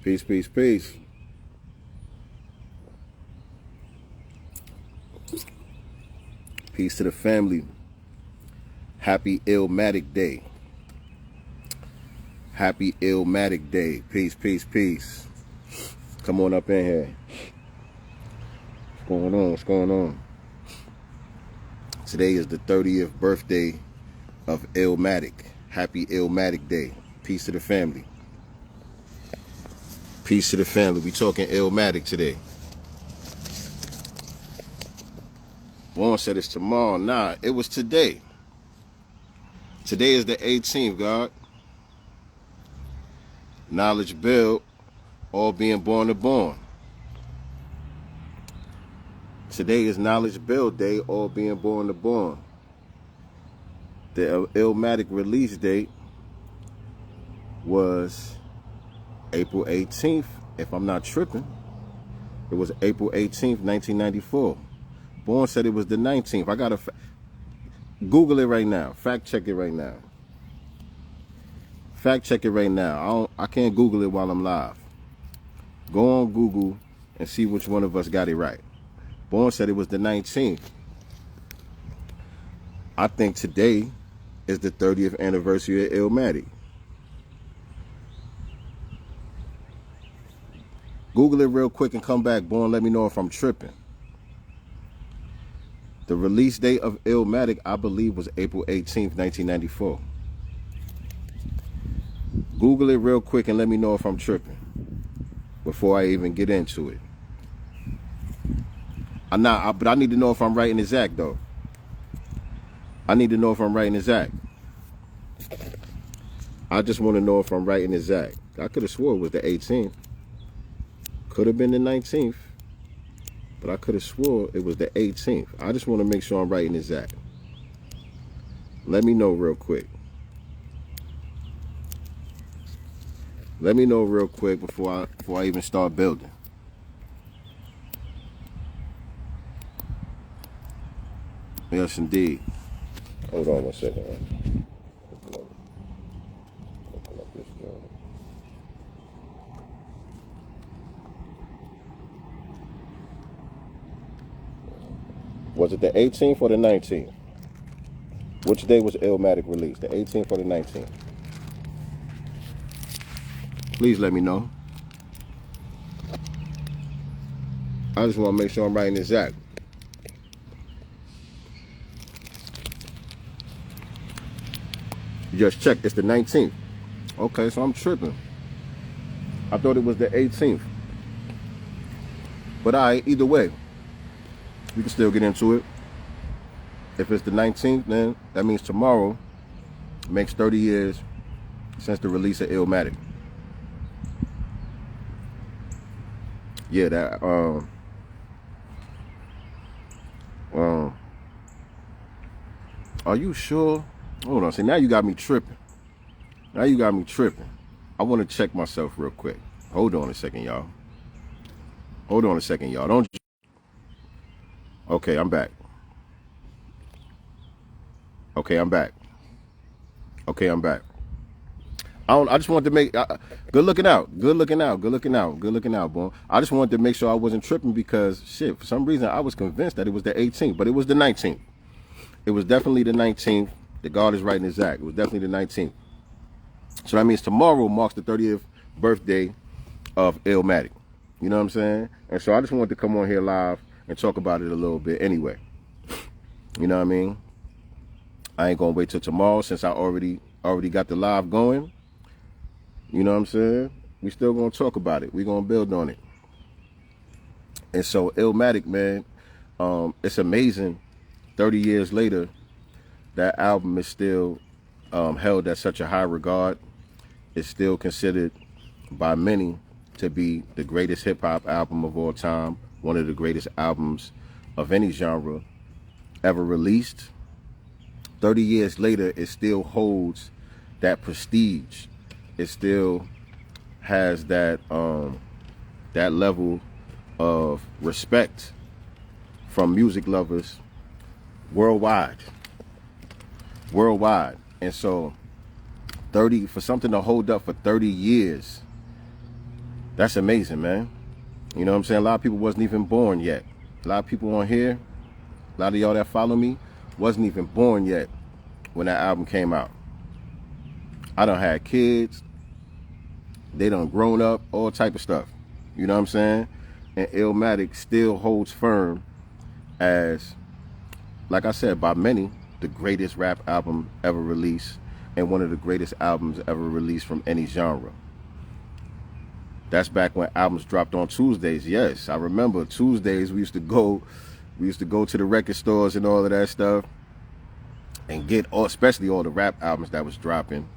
Peace, peace, peace. Peace to the family. Happy Illmatic Day. Happy Illmatic Day. Peace, peace, peace. Come on up in here. What's going on? What's going on? Today is the 30th birthday of Illmatic. Happy Illmatic Day. Peace to the family. Peace to the family. We talking Illmatic today. One said it's tomorrow. Nah, it was today. Today is the 18th, God. Knowledge build, all being born to born. Today is Knowledge Build Day, all being born to born. The Illmatic release date was April 18th, if I'm not tripping. It was April 18th, 1994. Born said it was the 19th. I gotta Google it right now. Fact check it right now. Fact check it right now. I can't Google it while I'm live. Go on Google and see which one of us got it right. Born said it was the 19th. I think today is the 30th anniversary of Illmatic. Google it real quick and come back, Born. Let me know if I'm tripping. The release date of Illmatic, I believe, was April 18th, 1994. Google it real quick and let me know if I'm tripping before I even get into it. But I need to know if I'm right and exact, though. I need to know if I'm right and exact. I just want to know if I'm right and exact. I could have swore it was the 18th. Could have been the 19th. But I could have swore it was the 18th. I just want to make sure I'm right and exact. Let me know real quick. Let me know real quick before I even start building. Yes, indeed. Hold on 1 second. Open up this joint. Was it the 18th or the 19th? Which day was Illmatic released? The 18th or the 19th? Please let me know. I just want to make sure I'm right and exact. Just check, it's the 19th. Okay, so I'm tripping. I thought it was the 18th. But either way, we can still get into it. If it's the 19th, then that means tomorrow makes 30 years since the release of Illmatic. Yeah, that are you sure? Hold on, see, now you got me tripping. Now you got me tripping. I want to check myself real quick. Hold on a second, y'all. Hold on a second, y'all. Don't. Okay, I'm back. Okay, I'm back. Okay, I'm back. I just wanted to make good looking out. Good looking out. Good looking out. Good looking out, boy. I just wanted to make sure I wasn't tripping because shit, for some reason I was convinced that it was the 18th, but it was the 19th. It was definitely the 19th. The God is right and exact. It was definitely the 19th. So that means tomorrow marks the 30th birthday of Illmatic. You know what I'm saying? And so I just wanted to come on here live and talk about it a little bit anyway. You know what I mean? I ain't gonna wait till tomorrow since I already got the live going. You know what I'm saying? We still gonna talk about it. We gonna build on it. And so Illmatic, man, it's amazing. 30 years later, that album is still held at such a high regard. It's still considered by many to be the greatest hip-hop album of all time, one of the greatest albums of any genre ever released. 30 years later, it still holds that prestige. It still has that that level of respect from music lovers worldwide. And so 30, for something to hold up for 30 years That's amazing, man. You know what I'm saying? A lot of people wasn't even born yet. A lot of people on here, a lot of y'all that follow me, wasn't even born yet when that album came out. I done had kids. They done grown up, all type of stuff. You know what I'm saying? And Illmatic still holds firm as, like I said, by many, the greatest rap album ever released and one of the greatest albums ever released from any genre. That's back when albums dropped on Tuesdays. Yes, I remember Tuesdays we used to go to the record stores and all of that stuff and get especially all the rap albums that was dropping.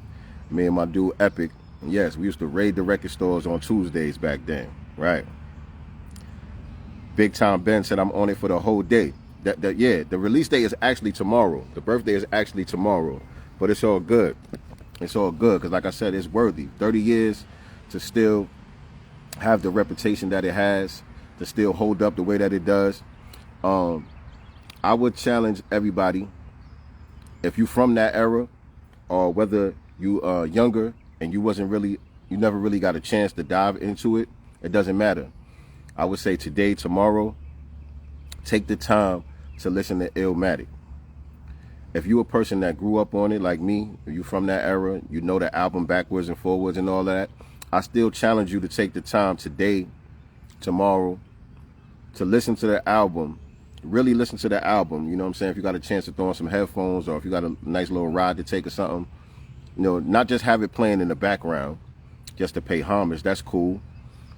Me and my dude Epic, yes, we used to raid the record stores on Tuesdays back then, right? Big Time Ben said I'm on it for the whole day. Yeah, the release day is actually tomorrow. The birthday is actually tomorrow, but it's all good. It's all good because, like I said, it's worthy. 30 years to still have the reputation that it has, to still hold up the way that it does. I would challenge everybody, if you from that era, or whether you younger and you never really got a chance to dive into it, it doesn't matter. I would say today, tomorrow, take the time to listen to Illmatic. If you a person that grew up on it like me, if you from that era, you know the album backwards and forwards and all that, I still challenge you to take the time today, tomorrow, to listen to the album. Really listen to the album. You know what I'm saying? If you got a chance to throw on some headphones, or if you got a nice little ride to take or something, you know, not just have it playing in the background just to pay homage. That's cool.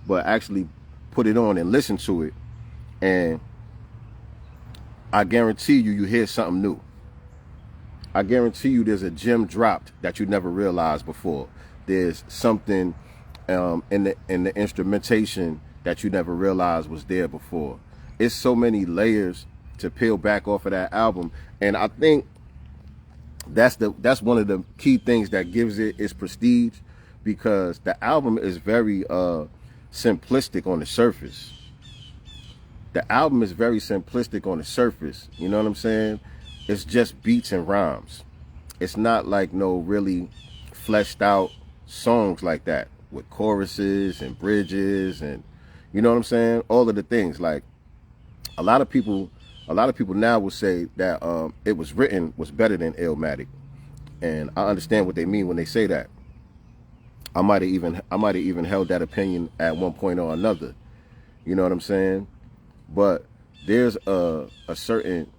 But actually put it on and listen to it. And I guarantee you hear something new. I guarantee you there's a gem dropped that you never realized before. There's something in the instrumentation that you never realized was there before. It's so many layers to peel back off of that album, and I think that's one of the key things that gives it its prestige, because the album is very simplistic on the surface. The album is very simplistic on the surface. You know what I'm saying? It's just beats and rhymes. It's not like no really fleshed out songs like that with choruses and bridges and, you know what I'm saying? All of the things. Like a lot of people now will say that It Was Written was better than Illmatic, and I understand what they mean when they say that. I might have even held that opinion at one point or another. You know what I'm saying? But there's a certain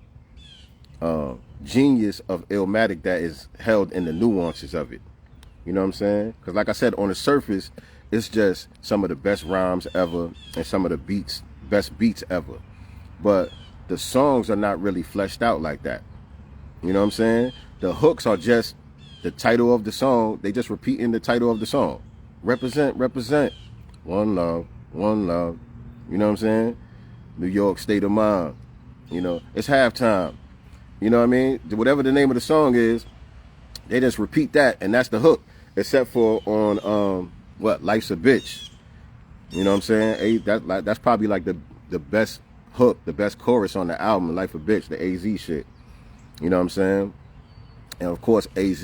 genius of Illmatic that is held in the nuances of it. You know what I'm saying? Because like I said, on the surface, it's just some of the best rhymes ever and some of the best beats ever. But the songs are not really fleshed out like that. You know what I'm saying? The hooks are just the title of the song. They just repeating the title of the song. Represent, represent. One love, one love. You know what I'm saying? New York State of Mind. You know, it's halftime. You know what I mean? Whatever the name of the song is, they just repeat that, and that's the hook. Except for on Life's a Bitch. You know what I'm saying? That's probably like the best hook, the best chorus on the album, Life a Bitch, the AZ shit. You know what I'm saying? And of course, AZ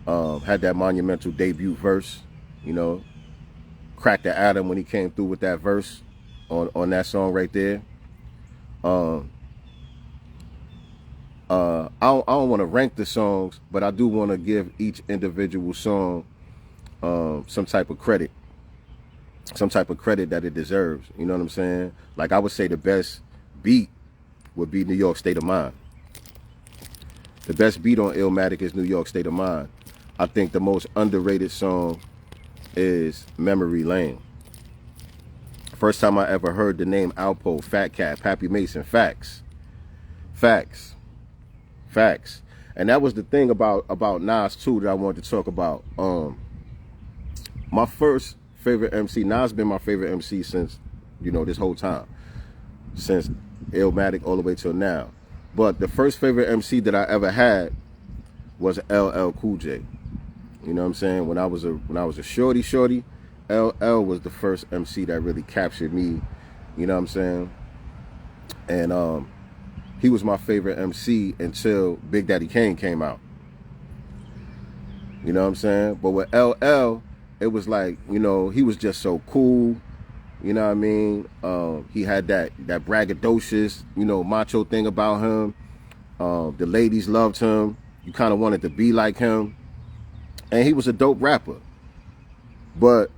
had that monumental debut verse. You know, cracked the atom when he came through with that verse on that song right there. I don't want to rank the songs, but I do want to give each individual song some type of credit that it deserves. You know what I'm saying? Like I would say the best beat would be New York State of Mind. The best beat on Illmatic is New York State of Mind. I think the most underrated song is Memory Lane. First time I ever heard the name Alpo, Fat Cat, Pappy Mason, facts. And that was the thing about Nas too that I wanted to talk about. My first favorite MC, Nas been my favorite MC since, you know, this whole time. Since Illmatic all the way till now. But the first favorite MC that I ever had was LL Cool J. You know what I'm saying? When I was a shorty, LL was the first MC that really captured me. You know what I'm saying? And he was my favorite MC until Big Daddy Kane came out. You know what I'm saying? But with LL, it was like, you know, he was just so cool. You know what I mean? He had that braggadocious, you know, macho thing about him. The ladies loved him. You kind of wanted to be like him. And he was a dope rapper. But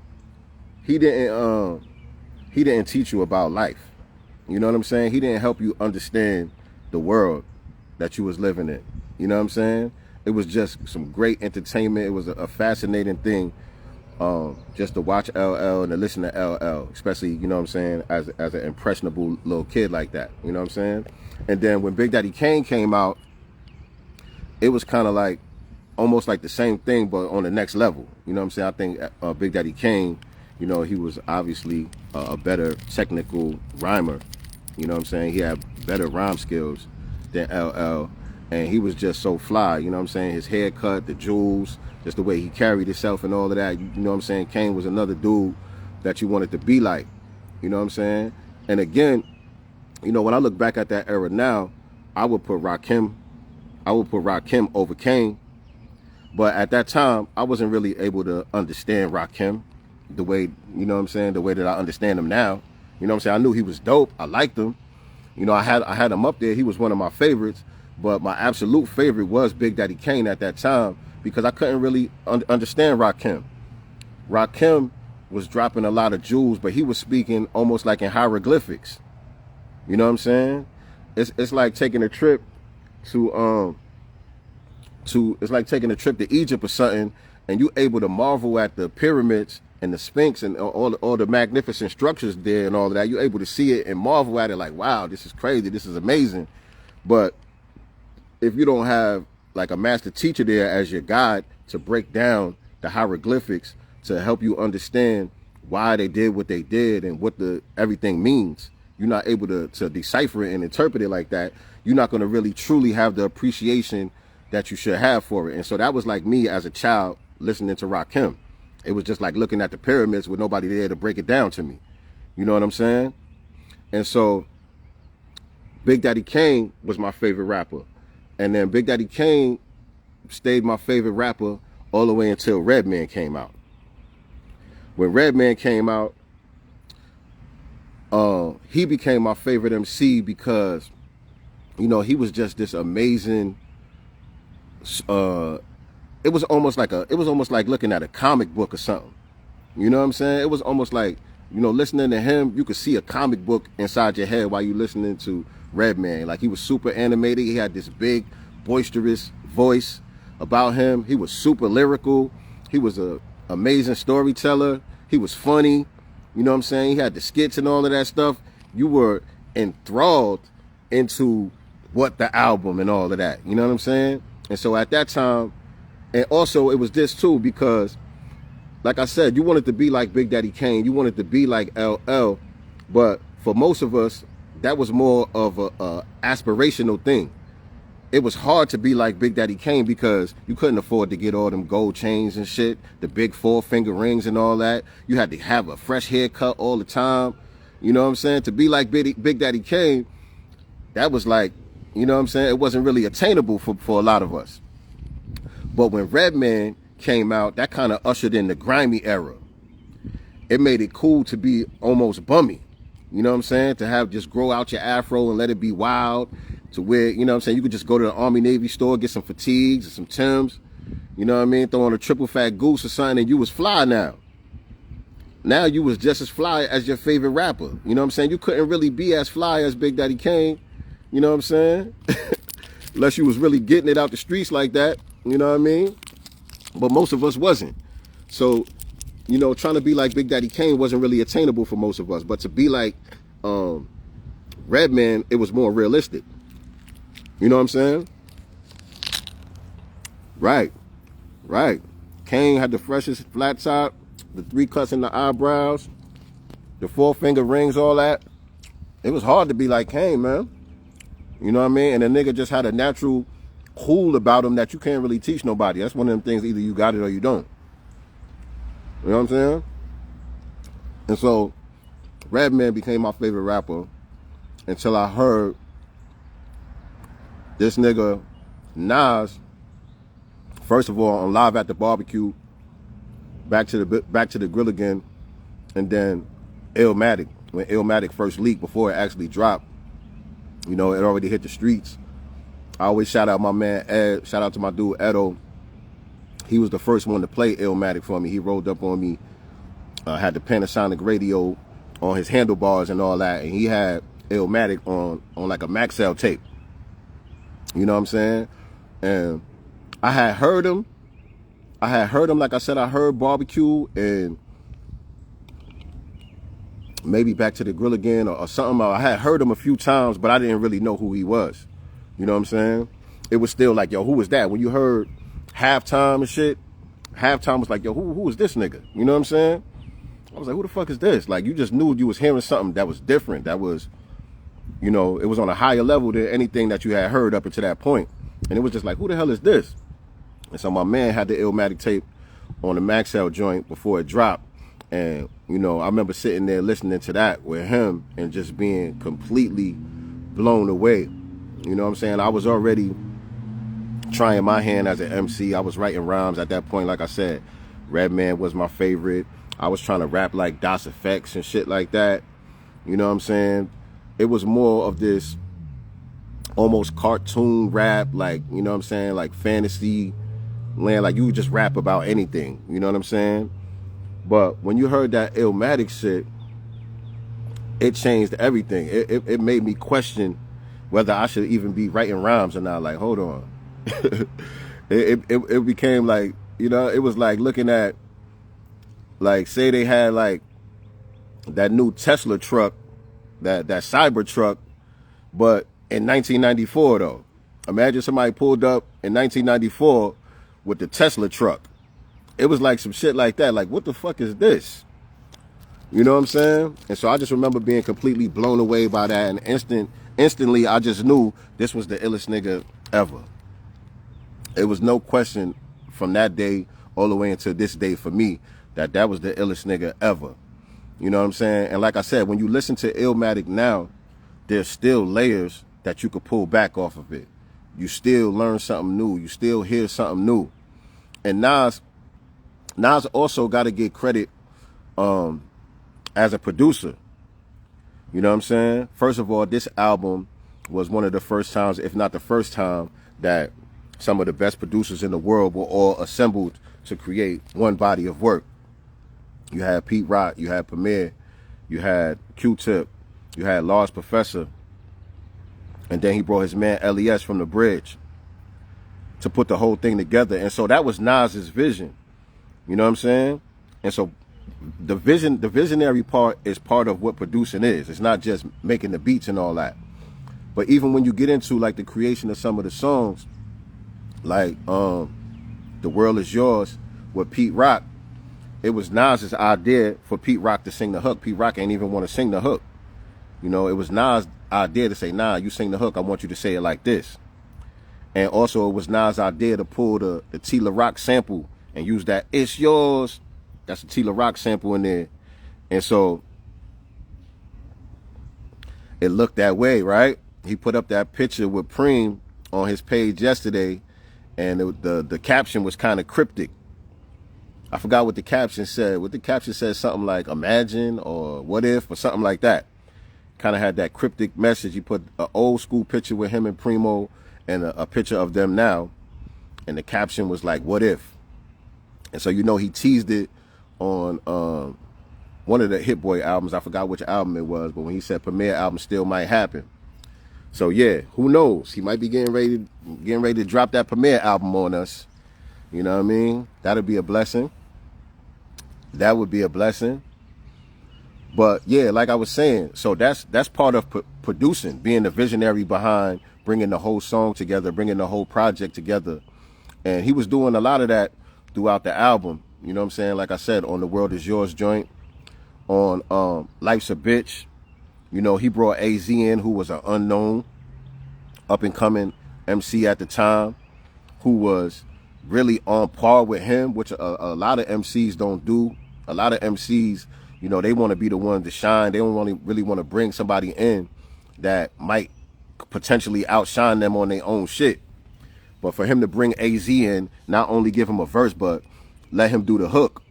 he didn't teach you about life. You know what I'm saying? He didn't help you understand the world that you was living in. You know what I'm saying? It was just some great entertainment. It was a fascinating thing, just to watch LL and to listen to LL, especially, you know what I'm saying, as an impressionable little kid like that. You know what I'm saying? And then when Big Daddy Kane came out, it was kind of like almost like the same thing, but on the next level. You know what I'm saying? I think Big Daddy Kane, you know, he was obviously a better technical rhymer. You know what I'm saying? He had better rhyme skills than LL. And he was just so fly, you know what I'm saying? His haircut, the jewels, just the way he carried himself and all of that. You know what I'm saying? Kane was another dude that you wanted to be like. You know what I'm saying? And again, you know, when I look back at that era now, I would put Rakim over Kane. But at that time, I wasn't really able to understand Rakim the way, you know what I'm saying, the way that I understand him now. You know what I'm saying? I knew he was dope. I liked him. You know, I had him up there. He was one of my favorites. But my absolute favorite was Big Daddy Kane at that time, because I couldn't really understand Rakim. Rakim was dropping a lot of jewels, but he was speaking almost like in hieroglyphics. You know what I'm saying? It's like taking a trip to Egypt or something, and you able to marvel at the pyramids and the Sphinx and all the magnificent structures there and all of that. You're able to see it and marvel at it like, wow, this is crazy, this is amazing. But if you don't have like a master teacher there as your guide to break down the hieroglyphics to help you understand why they did what they did and what everything means, you're not able to decipher it and interpret it like that. You're not going to really truly have the appreciation that you should have for it. And so that was like me as a child listening to Rakim. It was just like looking at the pyramids with nobody there to break it down to me. You know what I'm saying? And so Big Daddy Kane was my favorite rapper. And then Big Daddy Kane stayed my favorite rapper all the way until Redman came out. When Redman came out, he became my favorite MC because, you know, he was just this amazing. It was almost like looking at a comic book or something. You know what I'm saying? It was almost like, you know, listening to him, you could see a comic book inside your head while you listening to Redman. Like, he was super animated. He had this big, boisterous voice about him. He was super lyrical. He was a amazing storyteller. He was funny. You know what I'm saying? He had the skits and all of that stuff. You were enthralled into what the album and all of that. You know what I'm saying? And so at that time, and also it was this too, because like I said, you wanted to be like Big Daddy Kane. You wanted to be like LL. But for most of us, that was more of a aspirational thing. It was hard to be like Big Daddy Kane because you couldn't afford to get all them gold chains and shit, the big 4-finger rings and all that. You had to have a fresh haircut all the time. You know what I'm saying? To be like Big Daddy Kane, that was like, you know what I'm saying? It wasn't really attainable for a lot of us. But when Redman came out, that kind of ushered in the grimy era. It made it cool to be almost bummy. You know what I'm saying? To have just grow out your afro and let it be wild, to where, you know what I'm saying, you could just go to the Army Navy store, get some fatigues and some Timbs, you know what I mean, throw on a triple fat goose or something, and you was fly now. Now you was just as fly as your favorite rapper. You know what I'm saying? You couldn't really be as fly as Big Daddy Kane, you know what I'm saying? Unless you was really getting it out the streets like that, you know what I mean? But most of us wasn't. So, you know, trying to be like Big Daddy Kane wasn't really attainable for most of us. But to be like Redman, it was more realistic. You know what I'm saying? Right. Kane had the freshest flat top, the 3 cuts in the eyebrows, the 4-finger rings, all that. It was hard to be like Kane, man. You know what I mean? And the nigga just had a natural cool about him that you can't really teach nobody. That's one of them things, either you got it or you don't. You know what I'm saying? And so Redman became my favorite rapper until I heard this nigga Nas, first of all, on Live at the Barbecue, back to the grill again, and then Illmatic. When Illmatic first leaked, before it actually dropped, you know, it already hit the streets. I always shout out my man Ed, shout out to my dude Edo. He was the first one to play Illmatic for me. He rolled up on me, had the Panasonic radio on his handlebars and all that, and he had Illmatic on like a Maxell tape. You know what I'm saying? And I had heard him. Like I said, I heard Barbecue and maybe Back to the Grill Again or something. I had heard him a few times, but I didn't really know who he was. You know what I'm saying? It was still like, yo, who was that? When you heard Halftime and shit, Halftime was like, yo, who is this nigga? You know what I'm saying? I was like, who the fuck is this? Like, you just knew you was hearing something that was different. That was, you know, it was on a higher level than anything that you had heard up until that point. And it was just like, who the hell is this? And so my man had the Illmatic tape on the Maxell joint before it dropped. And, you know, I remember sitting there listening to that with him and just being completely blown away. You know what I'm saying? I was already trying my hand as an MC. I was writing rhymes at that point. Like I said, Redman was my favorite. I was trying to rap like Das Effects and shit like that. You know what I'm saying? It was more of this almost cartoon rap, like, you know what I'm saying? Like fantasy land, like you would just rap about anything. You know what I'm saying? But when you heard that Illmatic shit, it changed everything. It made me question whether I should even be writing rhymes or not. Like, hold on. it became like, you know, it was like looking at, like, say they had like that new Tesla truck, that cyber truck, but in 1994 though. Imagine somebody pulled up in 1994 with the Tesla truck. It was like some shit like that. Like, what the fuck is this? You know what I'm saying? And so I just remember being completely blown away by that. And instantly, I just knew this was the illest nigga ever. It was no question from that day all the way until this day for me that was the illest nigga ever. You know what I'm saying? And like I said, when you listen to Illmatic now, there's still layers that you could pull back off of it. You still learn something new. You still hear something new. And Nas also got to get credit as a producer. You know what I'm saying? First of all, this album was one of the first times, if not the first time, that some of the best producers in the world were all assembled to create one body of work. You had Pete Rock, you had Premier, you had Q-Tip, you had Large Professor, and then he brought his man LES from the Bridge to put the whole thing together. And so that was Nas's vision. You know what I'm saying? And so the visionary part is part of what producing is. It's not just making the beats and all that. But even when you get into like the creation of some of the songs, like The World Is Yours with Pete Rock, it was Nas's idea for Pete Rock to sing the hook. Pete Rock ain't even want to sing the hook. You know, it was Nas' idea to say, nah, you sing the hook, I want you to say it like this. And also it was Nas' idea to pull the Tila Rock sample and use that "It's Yours." That's a Tila Rock sample in there. And so it looked that way, right? He put up that picture with Preem on his page yesterday, and the caption was kind of cryptic. I forgot what the caption said. What the caption said, something like "imagine" or "what if" or something like that. Kind of had that cryptic message. He put an old school picture with him and Primo and a picture of them now. And the caption was like, "what if?" And so, you know, he teased it on one of the Hit Boy albums. I forgot which album it was, but when he said Premier album still might happen. So yeah, who knows? He might be getting ready to drop that Premier album on us. You know what I mean? That'd be a blessing. That would be a blessing. But yeah, like I was saying, so that's part of producing, being the visionary behind bringing the whole song together, bringing the whole project together. And he was doing a lot of that throughout the album. You know what I'm saying? Like I said, on The World Is Yours joint, on Life's a Bitch, you know, he brought AZ in, who was an unknown, up and coming MC at the time, who was really on par with him, which a lot of MCs don't do. A lot of MCs, you know, they want to be the one to shine. They don't really want to bring somebody in that might potentially outshine them on their own shit. But for him to bring AZ in, not only give him a verse, but let him do the hook,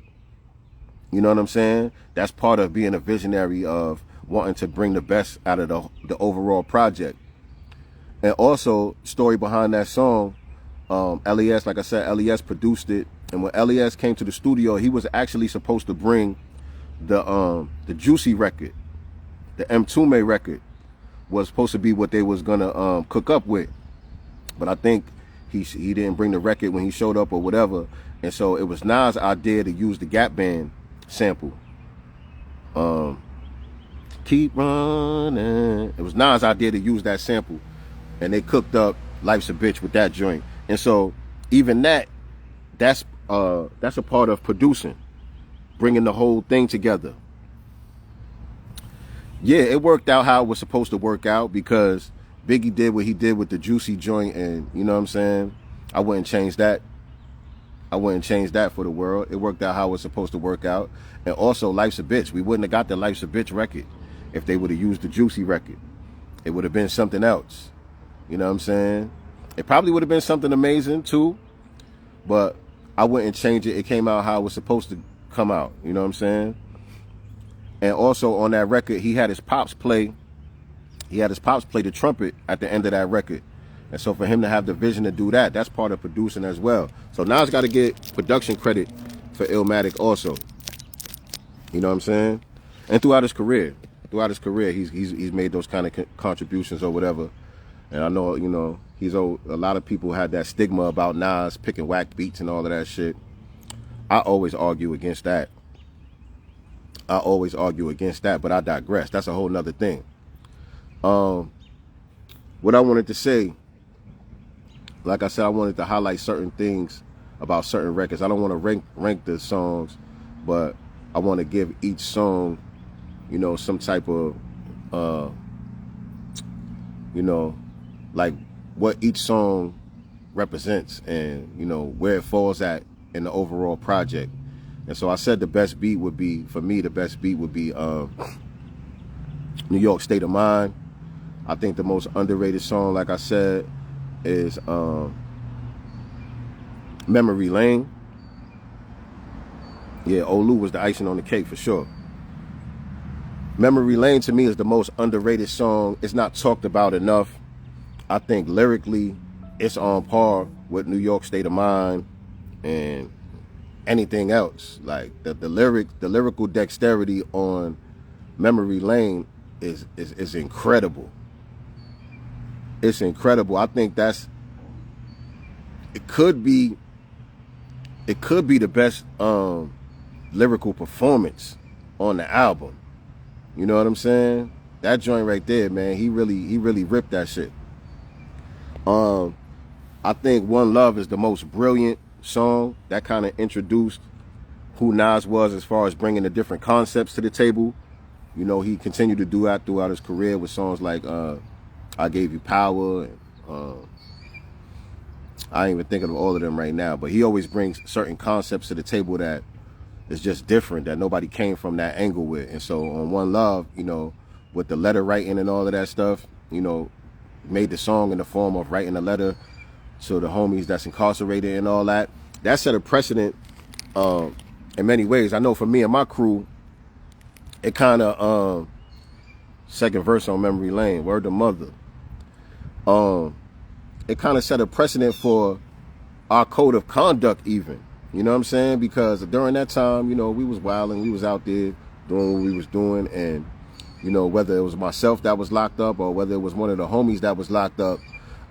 You know what I'm saying? That's part of being a visionary, of wanting to bring the best out of the overall project. And also, story behind that song, LES, like I said, LES produced it. And when LES came to the studio, he was actually supposed to bring the Juicy record, the M2 record, was supposed to be what they was gonna cook up with. But I think he didn't bring the record when he showed up or whatever. And so it was Nas' idea to use the Gap Band sample. Keep running. It was Nas' idea to use that sample. And they cooked up Life's a Bitch with that joint. And so even that's a part of producing, bringing the whole thing together. Yeah, it worked out how it was supposed to work out, because Biggie did what he did with the Juicy joint, and you know what I'm saying? I wouldn't change that. I wouldn't change that for the world. It worked out how it was supposed to work out. And also, Life's a Bitch. We wouldn't have got the Life's a Bitch record if they would have used the Juicy record. It would have been something else. You know what I'm saying? It probably would have been something amazing too, but I wouldn't change it. It came out how it was supposed to come out. You know what I'm saying? And also on that record, he had his pops play the trumpet at the end of that record. And so for him to have the vision to do that, that's part of producing as well. So Nas got to get production credit for Illmatic also. You know what I'm saying? And throughout his career, he's made those kind of contributions or whatever. And I know, you know, a lot of people had that stigma about Nas picking whack beats and all of that shit. I always argue against that. But I digress. That's a whole nother thing. What I wanted to say, like I said, I wanted to highlight certain things about certain records. I don't want to rank the songs, but I want to give each song, you know, some type of, you know, like what each song represents, and you know where it falls at in the overall project. And so I said the best beat would be, for me, New York State of Mind. I think the most underrated song, like I said, is Memory Lane. Yeah, Olu was the icing on the cake for sure. Memory Lane to me is the most underrated song. It's not talked about enough. I think lyrically, it's on par with New York State of Mind and anything else. Like the lyrical dexterity on Memory Lane is incredible. It's incredible. I think it could be the best lyrical performance on the album. You know what I'm saying? That joint right there, man, he really ripped that shit. I think One Love is the most brilliant song that kind of introduced who Nas was as far as bringing the different concepts to the table. You know, he continued to do that throughout his career with songs like I Gave You Power. And, I ain't even thinking of all of them right now, but he always brings certain concepts to the table that is just different, that nobody came from that angle with. And so on One Love, you know, with the letter writing and all of that stuff, you know, made the song in the form of writing a letter to the homies that's incarcerated and all that. That set a precedent in many ways. I know for me and my crew, it kind of, second verse on Memory Lane, Word to Mother. It kind of set a precedent for our code of conduct even. You know what I'm saying? Because during that time, you know, we was wilding, we was out there doing what we was doing, and you know, whether it was myself that was locked up or whether it was one of the homies that was locked up,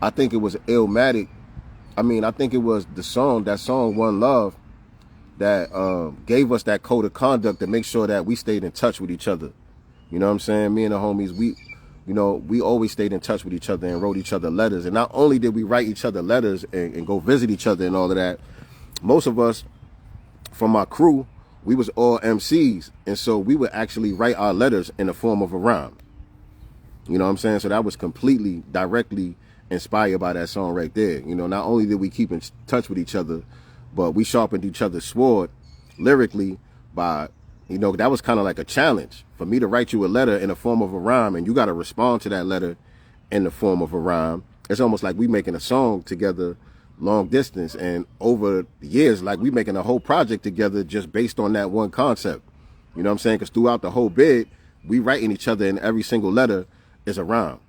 I think it was Illmatic. I think it was that song One Love, that gave us that code of conduct to make sure that we stayed in touch with each other. You know what I'm saying? Me and the homies, we always stayed in touch with each other and wrote each other letters. And not only did we write each other letters and go visit each other and all of that, most of us from my crew, we was all MCs. And so we would actually write our letters in the form of a rhyme. You know what I'm saying? So that was completely directly inspired by that song right there. You know, not only did we keep in touch with each other, but we sharpened each other's sword lyrically by, you know, that was kind of like a challenge for me to write you a letter in the form of a rhyme, and you got to respond to that letter in the form of a rhyme. It's almost like we making a song together long distance, and over the years, like we making a whole project together just based on that one concept. You know what I'm saying? Because throughout the whole bid, we writing each other, and every single letter is a rhyme.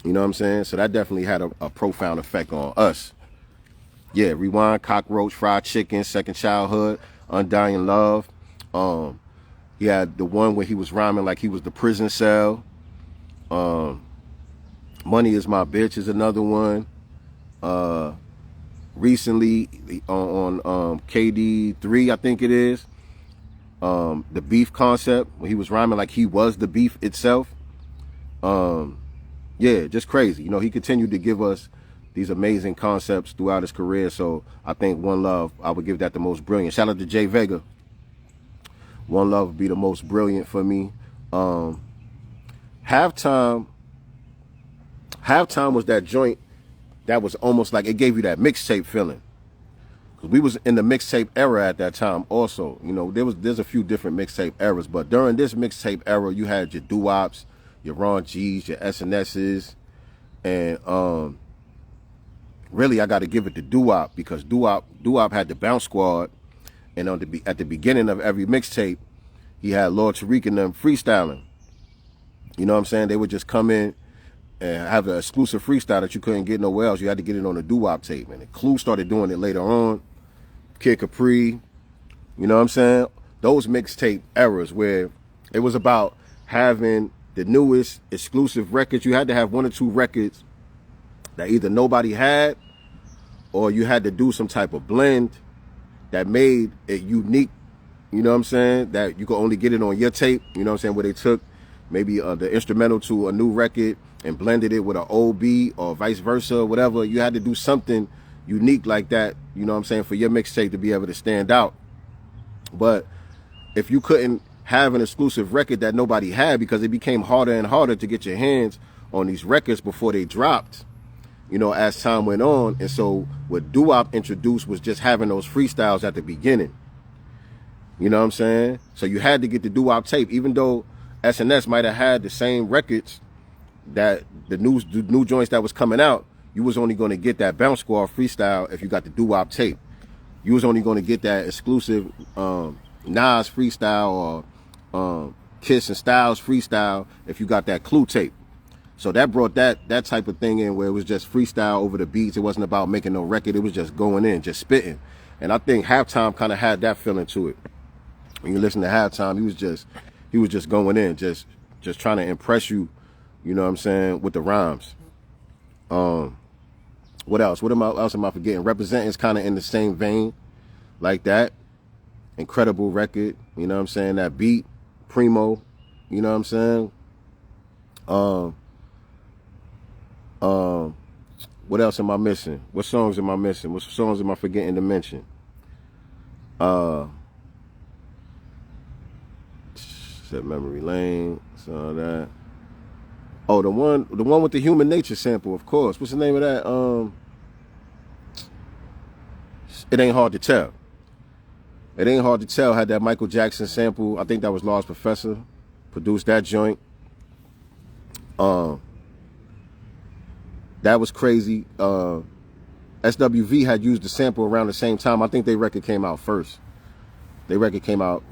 You know what I'm saying? So that definitely had a profound effect on us. Yeah, Rewind, Cockroach, Fried Chicken, Second Childhood, Undying Love. He had the one where he was rhyming like he was the prison cell. Money Is My Bitch is another one. Recently on KD3, I think it is. The beef concept, when he was rhyming like he was the beef itself. Yeah, just crazy. You know, he continued to give us these amazing concepts throughout his career. So I think One Love, I would give that the most brilliant. Shout out to Jay Vega. One Love would be the most brilliant for me. Halftime was that joint that was almost like, it gave you that mixtape feeling. Because we was in the mixtape era at that time also. You know, there's a few different mixtape eras, but during this mixtape era, you had your doo-wops, your Ron G's, your SNS's, and really I got to give it to doo-wop, because doo-wop had the Bounce Squad, and at the beginning of every mixtape, he had Lord Tariq and them freestyling. You know what I'm saying? They would just come in and have an exclusive freestyle that you couldn't get nowhere else. You had to get it on a doo-wop tape. And Clue started doing it later on. Kid Capri, you know what I'm saying? Those mixtape eras where it was about having the newest exclusive records. You had to have one or two records that either nobody had, or you had to do some type of blend that made it unique. You know what I'm saying? That you could only get it on your tape. You know what I'm saying? Where they took maybe the instrumental to a new record and blended it with an old beat, or vice versa, or whatever. You had to do something unique like that, you know what I'm saying, for your mixtape to be able to stand out. But if you couldn't have an exclusive record that nobody had, because it became harder and harder to get your hands on these records before they dropped, you know, as time went on. And so what doo-wop introduced was just having those freestyles at the beginning. You know what I'm saying? So you had to get the doo-wop tape, even though SNS might have had the same records that the new joints that was coming out. You was only going to get that Bounce Squad freestyle if you got the doo-wop tape. You was only going to get that exclusive Nas freestyle or Kiss and Styles freestyle if you got that Clue tape. So that brought that type of thing in, where it was just freestyle over the beats. It wasn't about making no record. It was just going in, just spitting. And I think Halftime kind of had that feeling to it. When you listen to Halftime, he was just going in, just trying to impress you, you know what I'm saying, with the rhymes. What else? What else am I forgetting? Representing's kind of in the same vein like that. Incredible record, you know what I'm saying? That beat, Primo, you know what I'm saying? What else am I missing? What songs am I missing? What songs am I forgetting to mention? Set Memory Lane, saw that. Oh, the one with the Human Nature sample, of course. What's the name of that? It Ain't Hard to Tell. It Ain't Hard to Tell had that Michael Jackson sample. I think that was Large Professor produced that joint. That was crazy. SWV had used the sample around the same time. I think their record came out first. Their record came out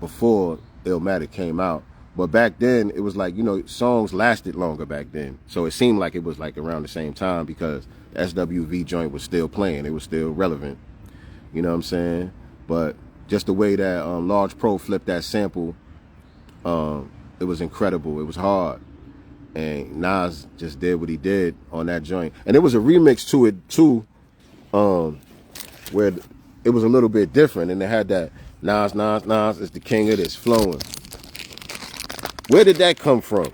before Illmatic came out. But back then, it was like, you know, songs lasted longer back then. So it seemed like it was like around the same time, because the SWV joint was still playing. It was still relevant. You know what I'm saying? But just the way that Large Pro flipped that sample, it was incredible. It was hard. And Nas just did what he did on that joint. And there was a remix to it, too, where it was a little bit different. And they had that Nas is the king of this flowing. Where did that come from?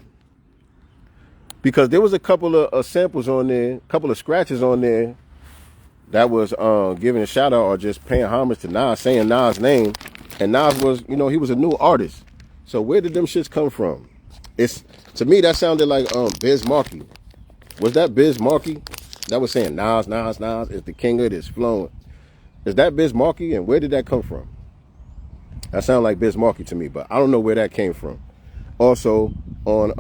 Because there was a couple of samples on there, a couple of scratches on there that was giving a shout out or just paying homage to Nas, saying Nas' name. And Nas was, you know, he was a new artist. So where did them shits come from? To me, that sounded like Biz Markie. Was that Biz Markie that was saying Nas is the king of this flowing? Is that Biz Markie? And where did that come from? That sounded like Biz Markie to me, but I don't know where that came from. Also, on,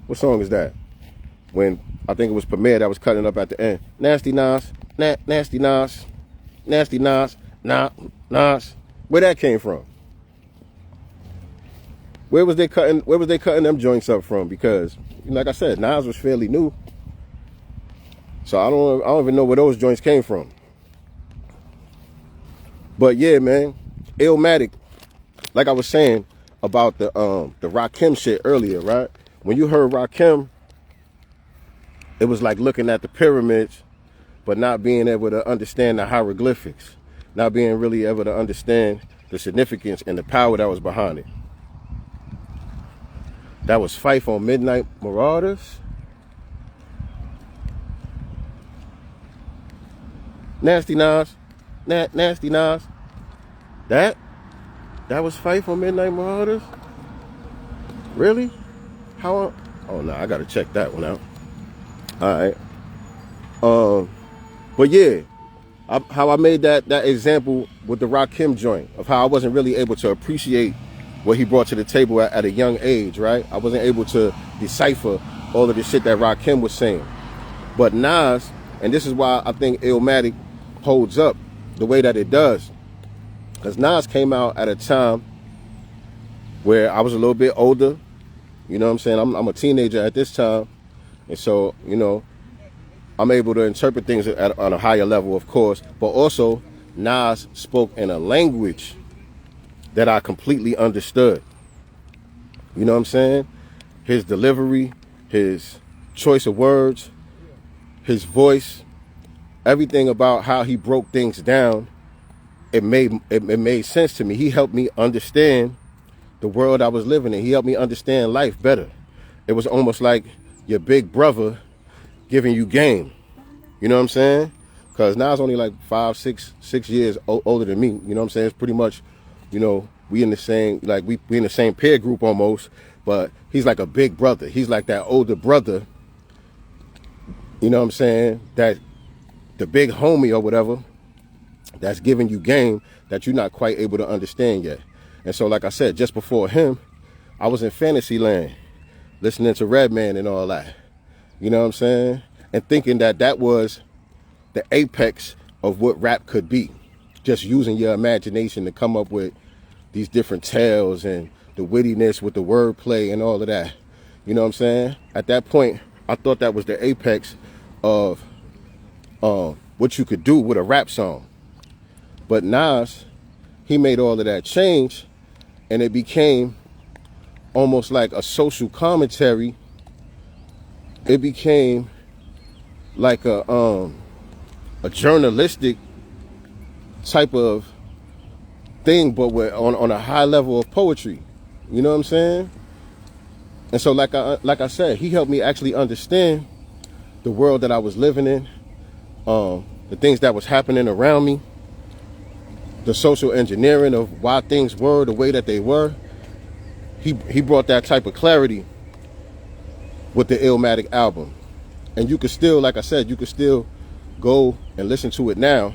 what song is that? When I think it was Premier that was cutting up at the end. Nasty Nas, Nasty Nas, Nasty Nas, Nas. Where that came from? Where was they cutting them joints up from? Because, like I said, Nas was fairly new. So I don't even know where those joints came from. But yeah, man, Illmatic, like I was saying about the Rakim shit earlier, right? When you heard Rakim, it was like looking at the pyramids, but not being able to understand the hieroglyphics, not being really able to understand the significance and the power that was behind it. That was Fife on Midnight Marauders. Nasty Nas. Nasty Nas. That was Fife on Midnight Marauders? Really? How? Oh no, I gotta check that one out. Alright. But yeah, how I made that example with the Rakim joint of how I wasn't really able to appreciate what he brought to the table at a young age, right? I wasn't able to decipher all of the shit that Rakim was saying. But Nas, and this is why I think Illmatic holds up the way that it does, because Nas came out at a time where I was a little bit older. You know what I'm saying? I'm a teenager at this time. And so, you know, I'm able to interpret things on a higher level, of course. But also, Nas spoke in a language that I completely understood. You know what I'm saying? His delivery, his choice of words, his voice, everything about how he broke things down, it made sense to me. He helped me understand the world I was living in. He helped me understand life better. It was almost like your big brother giving you game. You know what I'm saying? Because Nas only like 5, 6 years older than me. You know what I'm saying? It's pretty much, you know, we in the same, like we in the same peer group almost, but he's like a big brother. He's like that older brother, you know what I'm saying, that the big homie or whatever that's giving you game that you're not quite able to understand yet. And so, like I said, just before him, I was in fantasy land listening to Redman and all that. You know what I'm saying? And thinking that that was the apex of what rap could be. Just using your imagination to come up with these different tales and the wittiness with the wordplay and all of that. You know what I'm saying? At that point, I thought that was the apex of what you could do with a rap song. But Nas, he made all of that change, and it became almost like a social commentary. It became like a journalistic type of thing, but on a high level of poetry. You know what I'm saying? And so, like I said, he helped me actually understand the world that I was living in, the things that was happening around me, the social engineering of why things were the way that they were. He brought that type of clarity with the Illmatic album. And you could still, like I said, you could still go and listen to it now,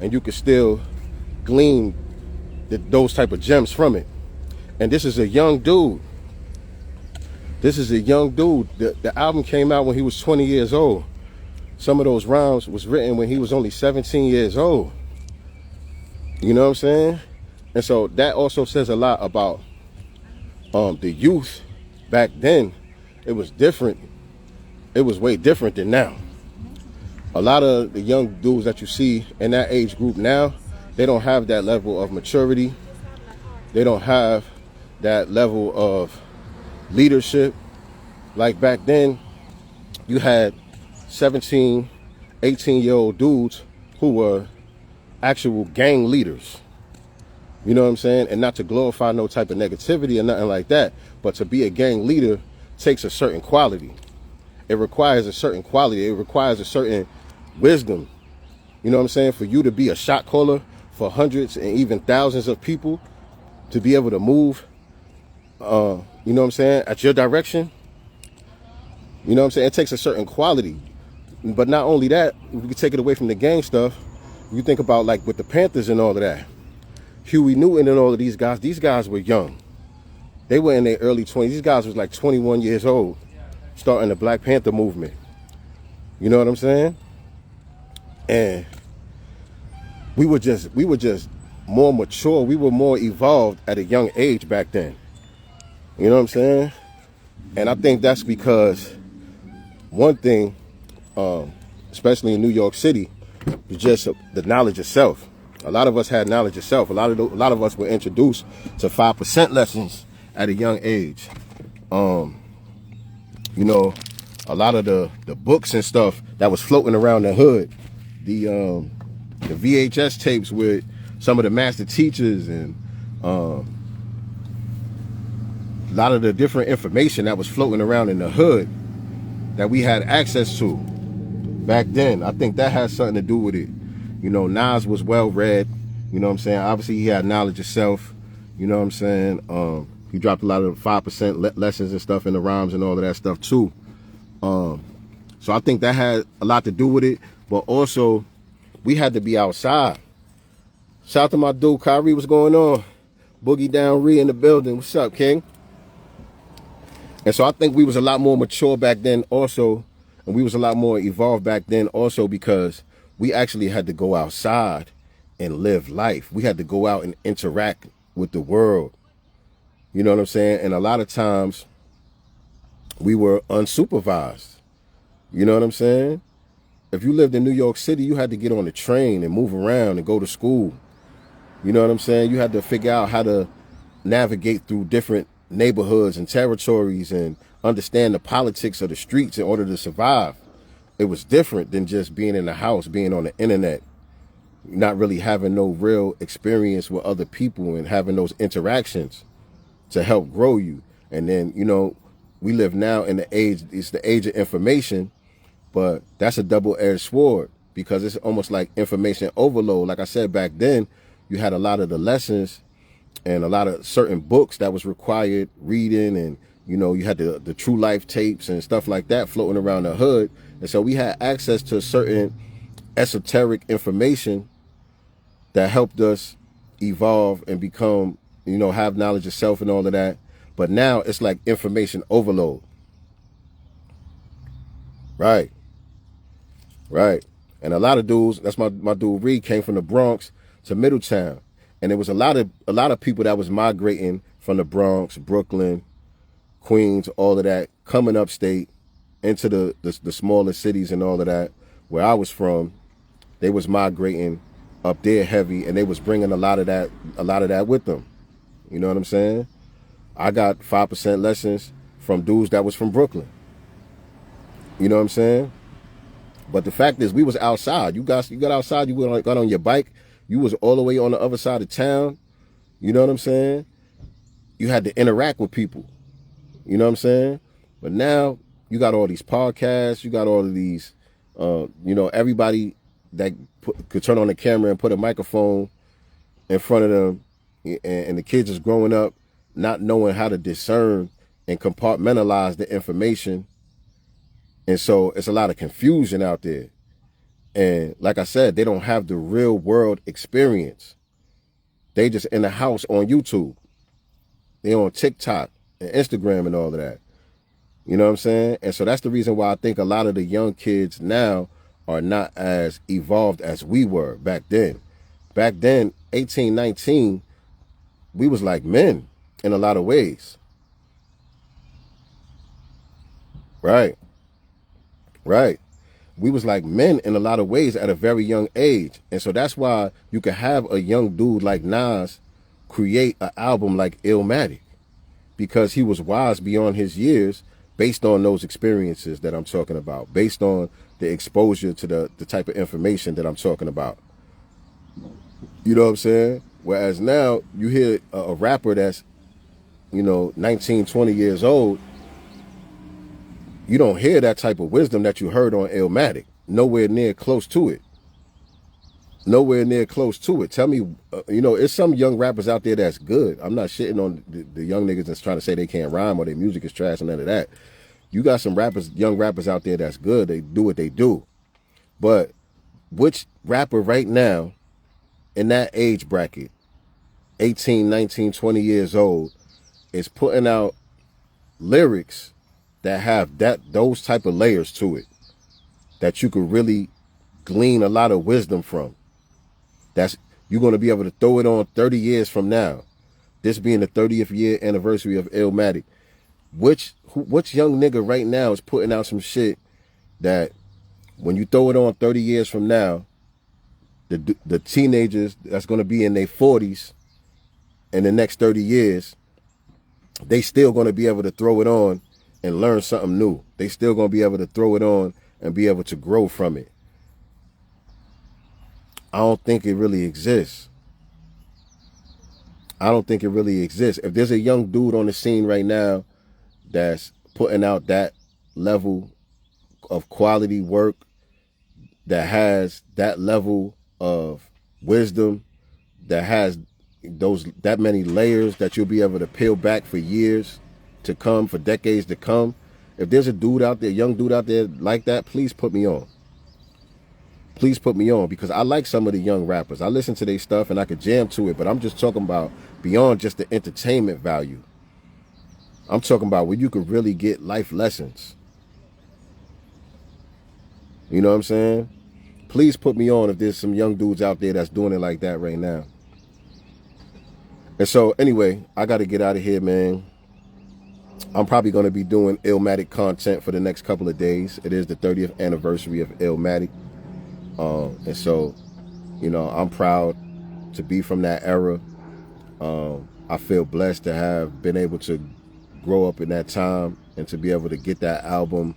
and you could still glean those type of gems from it. And this is a young dude. This is a young dude. The album came out when he was 20 years old. Some of those rhymes was written when he was only 17 years old. You know what I'm saying? And so that also says a lot about the youth back then. It was different. It was way different than now. A lot of the young dudes that you see in that age group now, they don't have that level of maturity. They don't have that level of leadership. Like back then, you had 17, 18-year-old dudes who were actual gang leaders. You know what I'm saying? And not to glorify no type of negativity or nothing like that, but to be a gang leader takes a certain quality. It requires a certain quality. It requires a certain wisdom. You know what I'm saying? For you to be a shot caller for hundreds and even thousands of people, to be able to move, you know what I'm saying, at your direction. You know what I'm saying? It takes a certain quality. But not only that, we can take it away from the gang stuff. You think about like with the Panthers and all of that. Huey Newton and all of these guys were young. They were in their early 20s. These guys was like 21 years old, starting the Black Panther movement. You know what I'm saying? And we were just more mature. We were more evolved at a young age back then. You know what I'm saying? And I think that's because one thing, especially in New York City, was just the knowledge of self. A lot of us had knowledge of self. A lot of us were introduced to 5% lessons at a young age. You know, a lot of the books and stuff that was floating around the hood, the VHS tapes with some of the master teachers, and a lot of the different information that was floating around in the hood that we had access to back then. I think that has something to do with it. You know, Nas was well read. You know what I'm saying? Obviously, he had knowledge of self. You know what I'm saying? He dropped a lot of 5% lessons and stuff in the rhymes and all of that stuff too. So I think that had a lot to do with it. But also, we had to be outside. Shout out to my dude, Kyrie. What's going on? Boogie Down Ree in the building. What's up, King? And so I think we was a lot more mature back then also. And we was a lot more evolved back then also because we actually had to go outside and live life. We had to go out and interact with the world. You know what I'm saying? And a lot of times we were unsupervised. You know what I'm saying? If you lived in New York City, you had to get on the train and move around and go to school. You know what I'm saying? You had to figure out how to navigate through different neighborhoods and territories and understand the politics of the streets in order to survive. It was different than just being in the house, being on the internet, not really having no real experience with other people and having those interactions to help grow you. And then, you know, we live now in the age, it's the age of information, but that's a double-edged sword because it's almost like information overload. Like I said, back then, you had a lot of the lessons and a lot of certain books that was required reading, and, you know, you had the True Life tapes and stuff like that floating around the hood. And so we had access to certain esoteric information that helped us evolve and become, you know, have knowledge of self and all of that. But now it's like information overload. Right. And a lot of dudes, that's my dude Reed, came from the Bronx to Middletown. And there was a lot of people that was migrating from the Bronx, Brooklyn, Queens, all of that, coming upstate into the smaller cities and all of that. Where I was from, they was migrating up there heavy, and they was bringing a lot of that with them. You know what I'm saying? I got 5% lessons from dudes that was from Brooklyn. You know what I'm saying? But the fact is, we was outside. You got outside, you got on your bike, you was all the way on the other side of town. You know what I'm saying? You had to interact with people. You know what I'm saying? But now you got all these podcasts, you got all of these, you know, everybody that could turn on the camera and put a microphone in front of them, and the kids is growing up not knowing how to discern and compartmentalize the information. And so it's a lot of confusion out there. And like I said, they don't have the real world experience. They just in the house on YouTube. They on TikTok and Instagram and all of that. You know what I'm saying? And so that's the reason why I think a lot of the young kids now are not as evolved as we were back then. Back then, 18, 19, we was like men in a lot of ways. Right. We was like men in a lot of ways at a very young age. And so that's why you could have a young dude like Nas create an album like Illmatic, because he was wise beyond his years based on those experiences that I'm talking about, based on the exposure to the type of information that I'm talking about. You know what I'm saying? Whereas now you hear a rapper that's, you know, 19, 20 years old, you don't hear that type of wisdom that you heard on Illmatic. Nowhere near close to it. Tell me, you know, it's some young rappers out there that's good. I'm not shitting on the young niggas that's trying to say they can't rhyme or their music is trash and none of that. You got some young rappers out there that's good. They do what they do. But which rapper right now in that age bracket, 18, 19, 20 years old, is putting out lyrics that have those type of layers to it, that you could really glean a lot of wisdom from, that's You're going to be able to throw it on 30 years from now. This being the 30th year anniversary of Illmatic. Which young nigga right now is putting out some shit that when you throw it on 30 years from now, the teenagers that's going to be in their 40s in the next 30 years, they still going to be able to throw it on and learn something new. They still going to be able to throw it on and be able to grow from it. I don't think it really exists. I don't think it really exists. If there's a young dude on the scene right now that's putting out that level of quality work, that has that level of wisdom, that has that many layers that you'll be able to peel back for years to come, for decades to come. If there's a dude out there, young dude out there like that, please put me on. Please put me on, because I like some of the young rappers. I listen to their stuff and I could jam to it, but I'm just talking about beyond just the entertainment value. I'm talking about where you can really get life lessons. You know what I'm saying? Please put me on if there's some young dudes out there that's doing it like that right now. And so anyway, I got to get out of here, man. I'm probably going to be doing Illmatic content for the next couple of days. It is the 30th anniversary of Illmatic. And so, you know, I'm proud to be from that era. I feel blessed to have been able to grow up in that time and to be able to get that album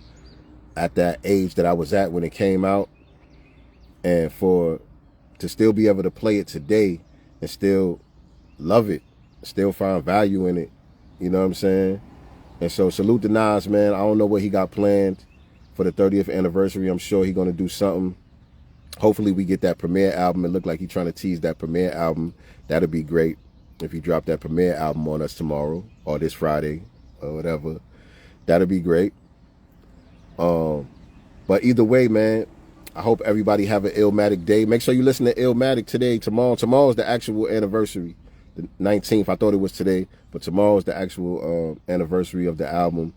at that age that I was at when it came out, and to still be able to play it today and still love it, still find value in it. You know what I'm saying? And so salute to Nas, man. I don't know what he got planned for the 30th anniversary. I'm sure he's going to do something. Hopefully we get that premiere album. It looked like he's trying to tease that premiere album. That'd be great if he dropped that premiere album on us tomorrow or this Friday or whatever. That'd be great. But either way, man, I hope everybody have an Illmatic day. Make sure you listen to Illmatic today, tomorrow. Tomorrow's the actual anniversary, the 19th. I thought it was today, but tomorrow's the actual anniversary of the album.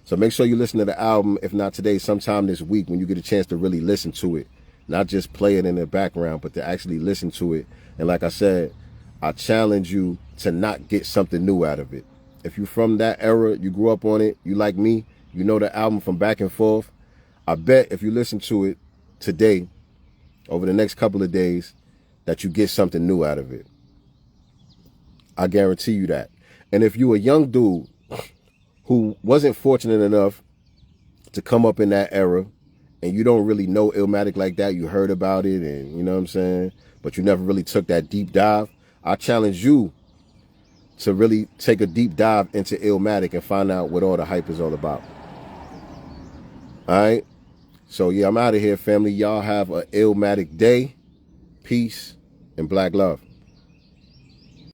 So make sure you listen to the album, if not today, sometime this week when you get a chance to really listen to it. Not just play it in the background, but to actually listen to it. And like I said, I challenge you to not get something new out of it. If you're from that era, you grew up on it, you like me, you know the album from back and forth, I bet if you listen to it today, over the next couple of days, that you get something new out of it. I guarantee you that. And if you're a young dude who wasn't fortunate enough to come up in that era, and you don't really know Illmatic like that, you heard about it, and you know what I'm saying, but you never really took that deep dive, I challenge you to really take a deep dive into Illmatic and find out what all the hype is all about. All right? So, yeah, I'm out of here, family. Y'all have an Illmatic day. Peace and black love.